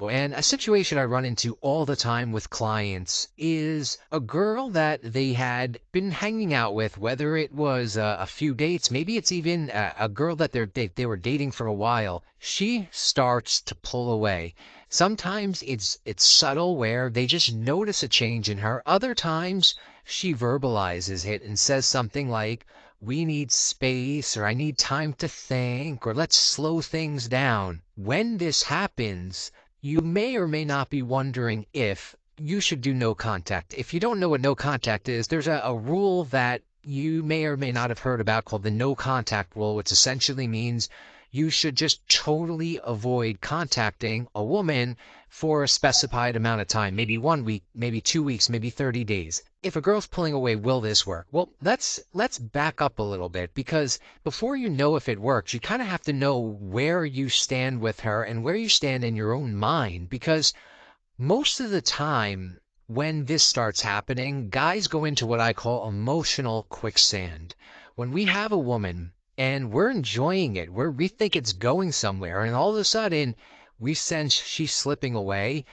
And a situation I run into all the time with clients is a girl that they had been hanging out with, whether it was a few dates, maybe it's even a girl that they were dating for a while. She starts to pull away. Sometimes it's subtle where they just notice a change in her. Other times she verbalizes it and says something like, we need space, or I need time to think, or let's slow things down. When this happens, you may or may not be wondering if you should do no contact. If you don't know what no contact is, there's a rule that you may or may not have heard about called the no contact rule, which essentially means you should just totally avoid contacting a woman for a specified amount of time, maybe 1 week, maybe 2 weeks, maybe 30 days. If a girl's pulling away, will this work? Well, let's back up a little bit, because before you know if it works, you kind of have to know where you stand with her and where you stand in your own mind, because most of the time when this starts happening, guys go into what I call emotional quicksand. When we have a woman and we're enjoying it, we think it's going somewhere, and all of a sudden we sense she's slipping away.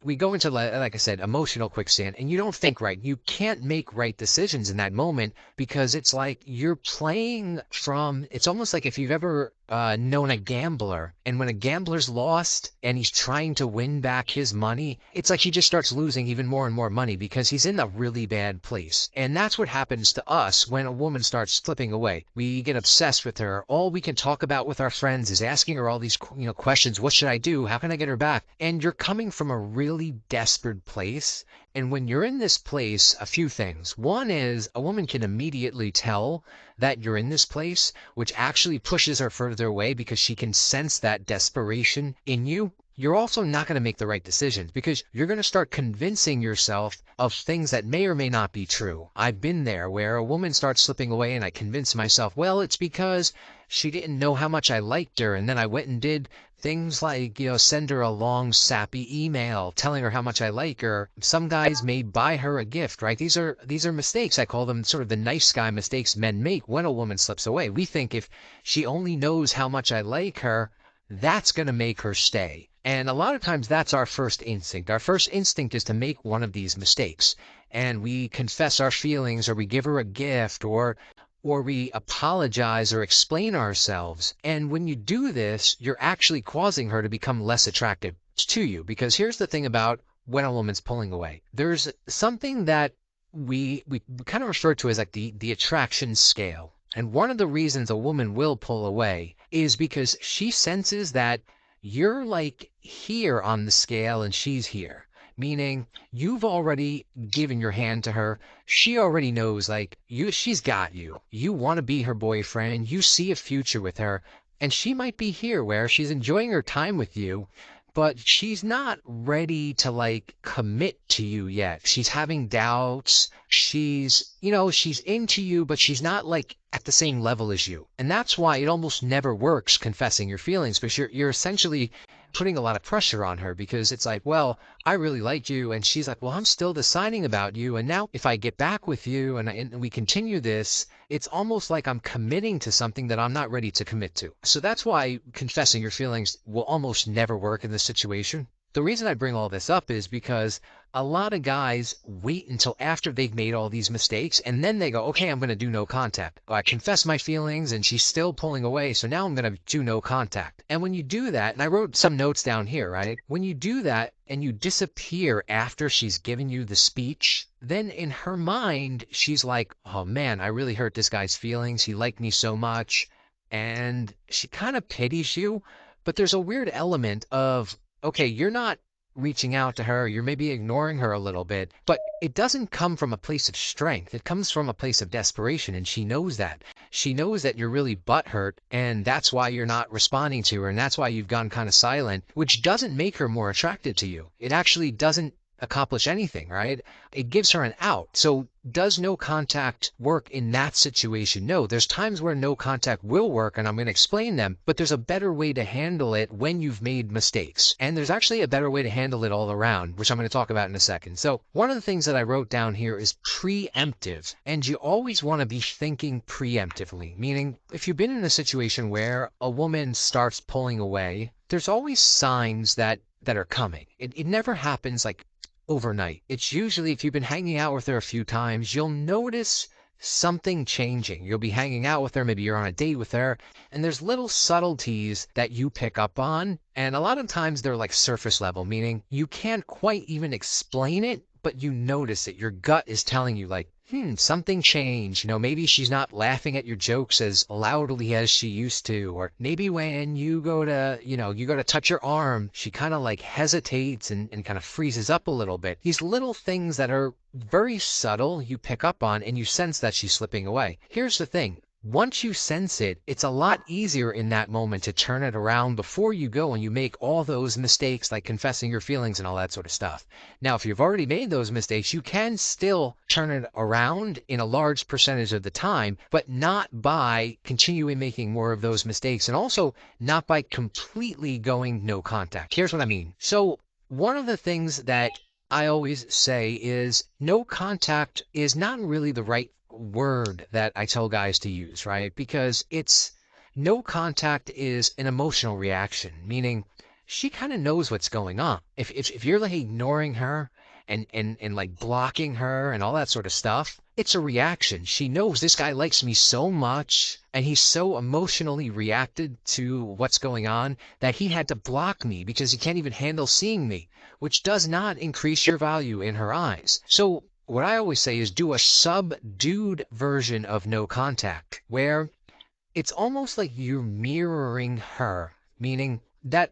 We go into, like I said, emotional quicksand, and you don't think right. You can't make right decisions in that moment, because it's like you're playing from, it's almost like if you've ever known a gambler, and when a gambler's lost and he's trying to win back his money, it's like he just starts losing even more and more money because he's in a really bad place. And that's what happens to us when a woman starts slipping away. We get obsessed with her. All we can talk about with our friends is asking her all these questions. What should I do? How can I get her back? And you're coming from a really desperate place. And when you're in this place, a few things. One is a woman can immediately tell that you're in this place, which actually pushes her further away because she can sense that desperation in you. You're also not going to make the right decisions because you're going to start convincing yourself of things that may or may not be true. I've been there where a woman starts slipping away and I convince myself, well, it's because she didn't know how much I liked her. And then I went and did things like, send her a long, sappy email telling her how much I like her. Some guys may buy her a gift, right? These are mistakes. I call them sort of the nice guy mistakes men make when a woman slips away. We think if she only knows how much I like her, that's going to make her stay. And a lot of times that's our first instinct. Our first instinct is to make one of these mistakes. And we confess our feelings, or we give her a gift, or we apologize or explain ourselves. And when you do this, you're actually causing her to become less attractive to you. Because here's the thing about when a woman's pulling away. There's something that we kind of refer to as like the attraction scale. And one of the reasons a woman will pull away is because she senses that you're like here on the scale and she's here. Meaning you've already given your hand to her. She already knows, like, she's got you. You want to be her boyfriend. You see a future with her. And she might be here where she's enjoying her time with you, but she's not ready to, like, commit to you yet. She's having doubts. She's into you, but she's not, like, at the same level as you. And that's why it almost never works confessing your feelings, because you're essentially putting a lot of pressure on her, because it's like, well, I really like you. And she's like, well, I'm still deciding about you. And now if I get back with you and we continue this, it's almost like I'm committing to something that I'm not ready to commit to. So that's why confessing your feelings will almost never work in this situation. The reason I bring all this up is because a lot of guys wait until after they've made all these mistakes, and then they go, okay, I'm going to do no contact. I confess my feelings and she's still pulling away, so now I'm going to do no contact. And when you do that, and I wrote some notes down here, right? When you do that and you disappear after she's given you the speech, then in her mind, she's like, oh man, I really hurt this guy's feelings. He liked me so much. And she kind of pities you, but there's a weird element of, okay, you're not reaching out to her, you're maybe ignoring her a little bit, but it doesn't come from a place of strength. It comes from a place of desperation, and she knows that. She knows that you're really butthurt, and that's why you're not responding to her, and that's why you've gone kind of silent, which doesn't make her more attracted to you. It actually doesn't accomplish anything, right? It gives her an out. So does no contact work in that situation? No, there's times where no contact will work, and I'm going to explain them, but there's a better way to handle it when you've made mistakes. And there's actually a better way to handle it all around, which I'm going to talk about in a second. So one of the things that I wrote down here is preemptive. And you always want to be thinking preemptively, meaning if you've been in a situation where a woman starts pulling away, there's always signs that are coming. It never happens like overnight. It's usually if you've been hanging out with her a few times, you'll notice something changing. You'll be hanging out with her, maybe you're on a date with her, and there's little subtleties that you pick up on. And a lot of times they're like surface level, meaning you can't quite even explain it, but you notice it. Your gut is telling you, like, something changed. Maybe she's not laughing at your jokes as loudly as she used to. Or maybe when you go to touch her arm, she kind of like hesitates and kind of freezes up a little bit. These little things that are very subtle, you pick up on and you sense that she's slipping away. Here's the thing. Once you sense it, it's a lot easier in that moment to turn it around before you go and you make all those mistakes like confessing your feelings and all that sort of stuff. Now, if you've already made those mistakes, you can still turn it around in a large percentage of the time, but not by continuing making more of those mistakes and also not by completely going no contact. Here's what I mean. So one of the things that I always say is no contact is not really the right word that I tell guys to use, right? Because it's no contact is an emotional reaction, meaning she kind of knows what's going on. If you're like ignoring her and like blocking her and all that sort of stuff, it's a reaction. She knows this guy likes me so much and he's so emotionally reacted to what's going on that he had to block me because he can't even handle seeing me, which does not increase your value in her eyes. So what I always say is do a subdued version of no contact where it's almost like you're mirroring her, meaning that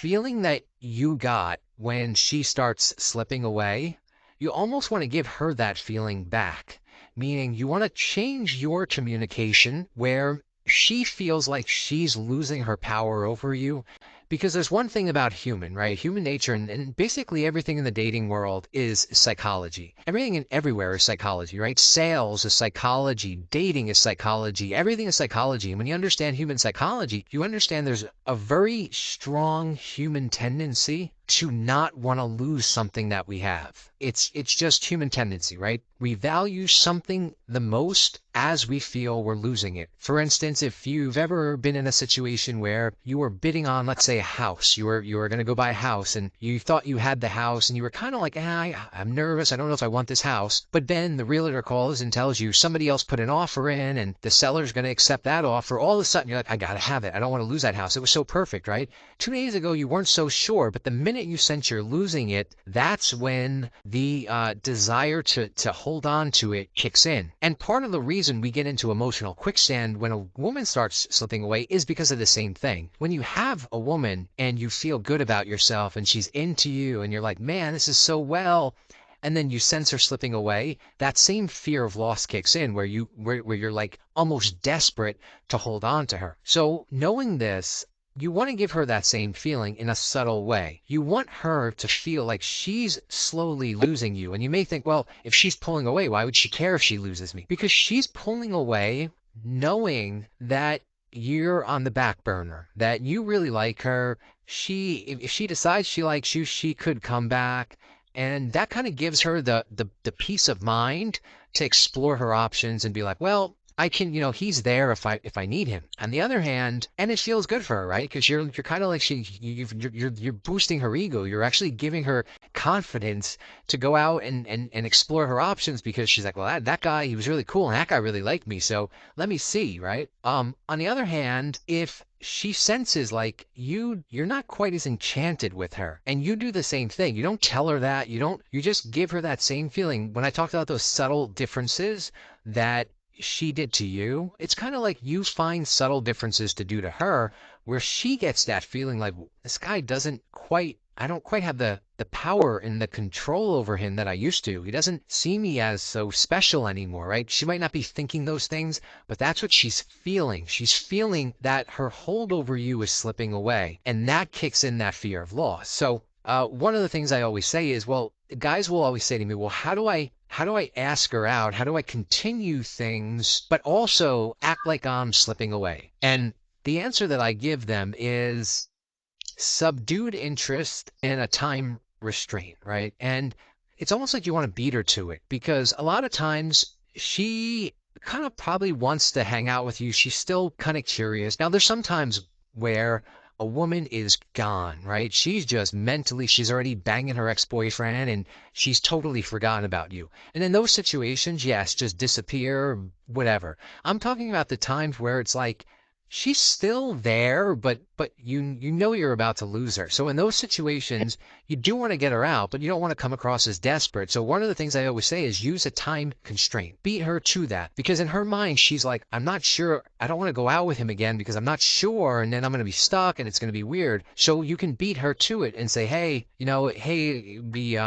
feeling that you got when she starts slipping away, you almost want to give her that feeling back, meaning you want to change your communication where she feels like she's losing her power over you. Because there's one thing about human, right? Human nature and basically everything in the dating world is psychology. Everything and everywhere is psychology, right? Sales is psychology. Dating is psychology. Everything is psychology. And when you understand human psychology, you understand there's a very strong human tendency to not want to lose something that we have. It's just human tendency, right? We value something the most as we feel we're losing it. For instance, if you've ever been in a situation where you were bidding on, let's say, a house, you were going to go buy a house and you thought you had the house and you were kind of like, I'm nervous. I don't know if I want this house. But then the realtor calls and tells you somebody else put an offer in and the seller's going to accept that offer. All of a sudden you're like, I got to have it. I don't want to lose that house. It was so perfect, right? 2 days ago, you weren't so sure, but the minute you sense you're losing it, that's when the desire to hold on to it kicks in. And part of the reason we get into emotional quicksand when a woman starts slipping away is because of the same thing. When you have a woman and you feel good about yourself and she's into you and you're like, man, this is so well, and then you sense her slipping away, that same fear of loss kicks in where you're like almost desperate to hold on to her. So knowing this, you want to give her that same feeling in a subtle way. You want her to feel like she's slowly losing you. And you may think, well, if she's pulling away, why would she care if she loses me? Because she's pulling away knowing that you're on the back burner, that you really like her. If she decides she likes you, she could come back. And that kind of gives her the peace of mind to explore her options and be like, well, I can, he's there if I need him. On the other hand, and it feels good for her, right? Because you're kind of like you're boosting her ego. You're actually giving her confidence to go out and explore her options because she's like, well, that guy, he was really cool and that guy really liked me. So let me see, right? On the other hand, if she senses like you're not quite as enchanted with her and you do the same thing, you don't tell her that, you just give her that same feeling. When I talked about those subtle differences that she did to you, it's kind of like you find subtle differences to do to her where she gets that feeling like this guy I don't quite have the power and the control over him that I used to. He doesn't see me as so special anymore, right? She might not be thinking those things, but that's what she's feeling. She's feeling that her hold over you is slipping away, and that kicks in that fear of loss. So one of the things I always say is, well, guys will always say to me, well, how do I ask her out? How do I continue things, but also act like I'm slipping away? And the answer that I give them is subdued interest and a time restraint, right? And it's almost like you want to beat her to it because a lot of times she kind of probably wants to hang out with you. She's still kind of curious. Now, there's sometimes where a woman is gone, right? She's just mentally, she's already banging her ex-boyfriend and she's totally forgotten about you. And in those situations, yes, just disappear, whatever. I'm talking about the times where it's like she's still there, but you know you're about to lose her. So in those situations, you do want to get her out, but you don't want to come across as desperate. So one of the things I always say is use a time constraint. Beat her to that. Because in her mind, she's like, I'm not sure. I don't want to go out with him again because I'm not sure. And then I'm going to be stuck and it's going to be weird. So you can beat her to it and say, hey, hey, it'd be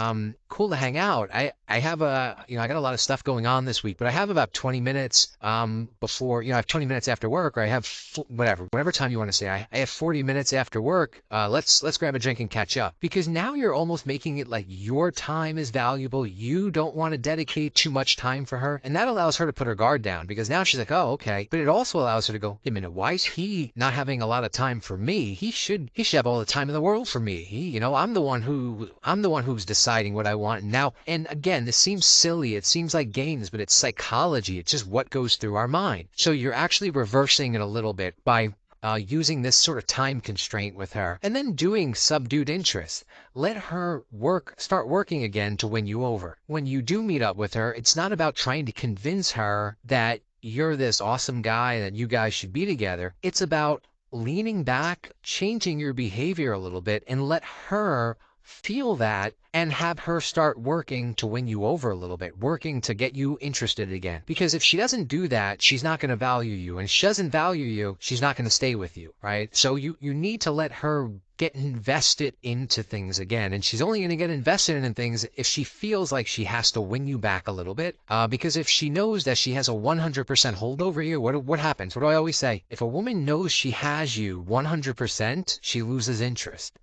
cool to hang out. I have I got a lot of stuff going on this week, but I have about 20 minutes before, I have 20 minutes after work, or I have whatever time you want to say. I have 40 minutes after work. Let's grab a drink and catch up. Because now you're almost making it like your time is valuable. You don't want to dedicate too much time for her. And that allows her to put her guard down because now she's like, oh, okay. But it also allows her to go, wait a minute, why is he not having a lot of time for me? He should have all the time in the world for me. I'm the one who's deciding what I want now. And again, this seems silly. It seems like games, but it's psychology. It's just what goes through our mind. So you're actually reversing it a little bit by using this sort of time constraint with her, and then doing subdued interest. Let her start working again to win you over. When you do meet up with her, it's not about trying to convince her that you're this awesome guy that you guys should be together. It's about leaning back, changing your behavior a little bit, and let her feel that and have her start working to win you over a little bit, working to get you interested again. Because if she doesn't do that, she's not going to value you. And if she doesn't value you, she's not going to stay with you, right? So you need to let her get invested into things again. And she's only going to get invested in things if she feels like she has to win you back a little bit. Because if she knows that she has a 100% hold over you, what happens? What do I always say? If a woman knows she has you 100%, she loses interest.